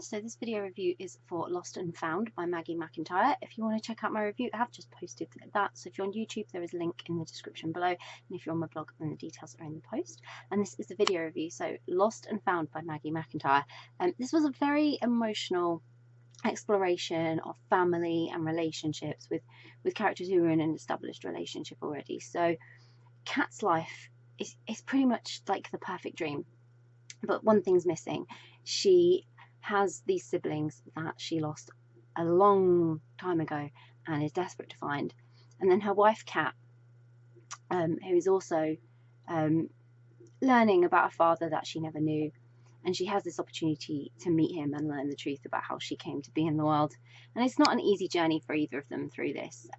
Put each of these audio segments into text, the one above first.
again. So this video review is for Lost and Found by Maggie McIntyre. If you want to check out my review, I have just posted that. So if you're on YouTube, there is a link in the description below. And if you're on my blog, then the details are in the post. And this is the video review. So Lost and Found by Maggie McIntyre. This was a very emotional exploration of family and relationships with characters who were in an established relationship already. So Kat's life is pretty much like the perfect dream. But one thing's missing. She has these siblings that she lost a long time ago and is desperate to find. And then her wife, Kat, who is also learning about a father that she never knew. And she has this opportunity to meet him and learn the truth about how she came to be in the world. And it's not an easy journey for either of them through this.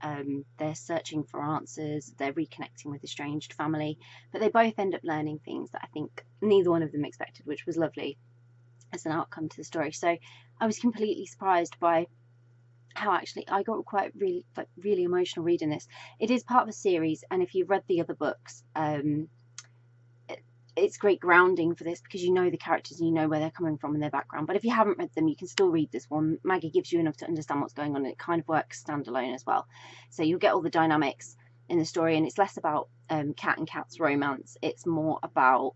They're searching for answers, they're reconnecting with estranged family, but they both end up learning things that I think neither one of them expected, which was lovely as an outcome to the story. So I was completely surprised by how actually I got quite really emotional reading this. It is part of a series, and if you've read the other books, it's great grounding for this because you know the characters and you know where they're coming from and their background. But if you haven't read them, you can still read this one. Maggie gives you enough to understand what's going on, and it kind of works standalone as well. So you'll get all the dynamics in the story, and it's less about Kat and Kat's romance. It's more about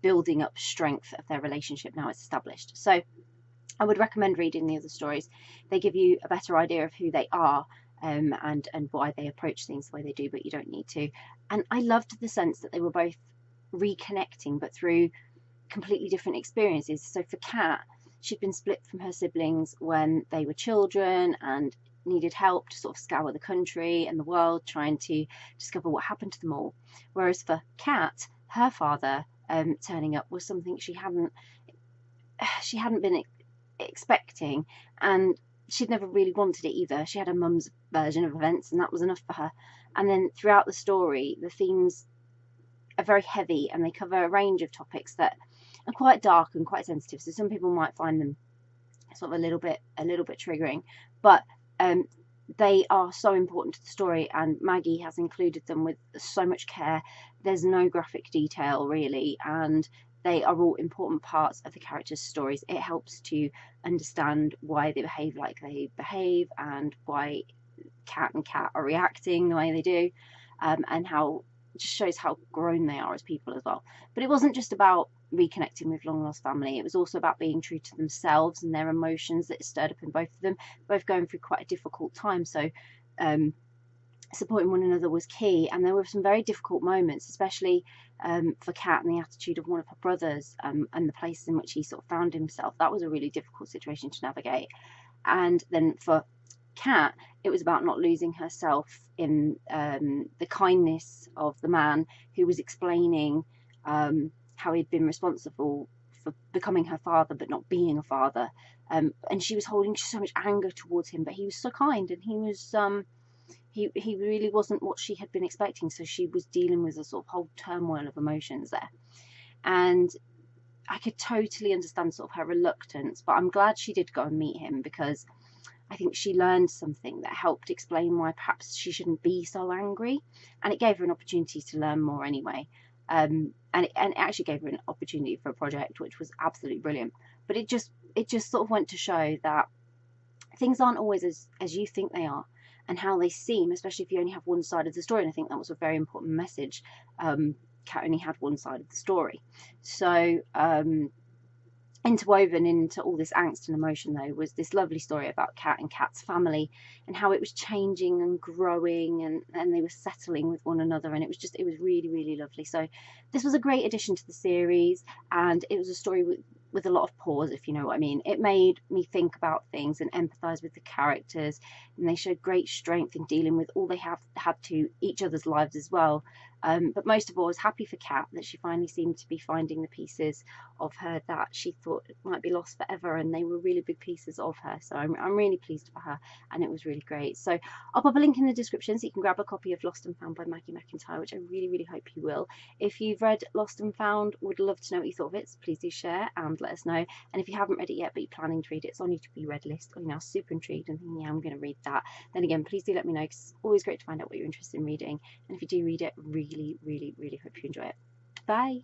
building up strength of their relationship now it's established. So I would recommend reading the other stories. They give you a better idea of who they are and why they approach things the way they do, but you don't need to. And I loved the sense that they were both reconnecting, but through completely different experiences. So for Kat, she'd been split from her siblings when they were children and needed help to sort of scour the country and the world trying to discover what happened to them all. Whereas for Kat, her father turning up was something she hadn't been expecting, and she'd never really wanted it either. She had her mum's version of events, and that was enough for her. And then throughout the story, the themes are very heavy, and they cover a range of topics that are quite dark and quite sensitive. So some people might find them sort of a little bit triggering, but they are so important to the story, and Maggie has included them with so much care. There's no graphic detail really, and they are all important parts of the characters' stories. It helps to understand why they behave like they behave and why Kat and Kat are reacting the way they do, and how it just shows how grown they are as people as well. But it wasn't just about reconnecting with long lost family, it was also about being true to themselves and their emotions that stirred up in both of them, both going through quite a difficult time. So supporting one another was key, and there were some very difficult moments, especially for Kat and the attitude of one of her brothers, and the places in which he sort of found himself. That was a really difficult situation to navigate. And then for Kat, it was about not losing herself in the kindness of the man who was explaining how he'd been responsible for becoming her father but not being a father, and she was holding so much anger towards him, but he was so kind, and he was he really wasn't what she had been expecting. So she was dealing with a sort of whole turmoil of emotions there, and I could totally understand sort of her reluctance, but I'm glad she did go and meet him, because I think she learned something that helped explain why perhaps she shouldn't be so angry, and it gave her an opportunity to learn more anyway. And it actually gave her an opportunity for a project, which was absolutely brilliant. But it just sort of went to show that things aren't always as you think they are, and how they seem, especially if you only have one side of the story. And I think that was a very important message. Kat only had one side of the story. So interwoven into all this angst and emotion, though, was this lovely story about Kat and Kat's family, and how it was changing and growing, and they were settling with one another, and it was really lovely. So this was a great addition to the series, and it was a story with a lot of pause, if you know what I mean. It made me think about things and empathise with the characters, and they showed great strength in dealing with all they have had to each other's lives as well. But most of all, I was happy for Kat that she finally seemed to be finding the pieces of her that she thought might be lost forever, and they were really big pieces of her. So I'm really pleased for her, and it was really great. So I'll pop a link in the description so you can grab a copy of Lost and Found by Maggie McIntyre, which I really hope you will. If you've read Lost and Found, would love to know what you thought of it, so please do share and let us know. And if you haven't read it yet but you're planning to read it, it's on your to be read list, or you're now super intrigued and thinking, yeah, I'm going to read that, then again, please do let me know, because it's always great to find out what you're interested in reading. And if you do read it, really hope you enjoy it. Bye.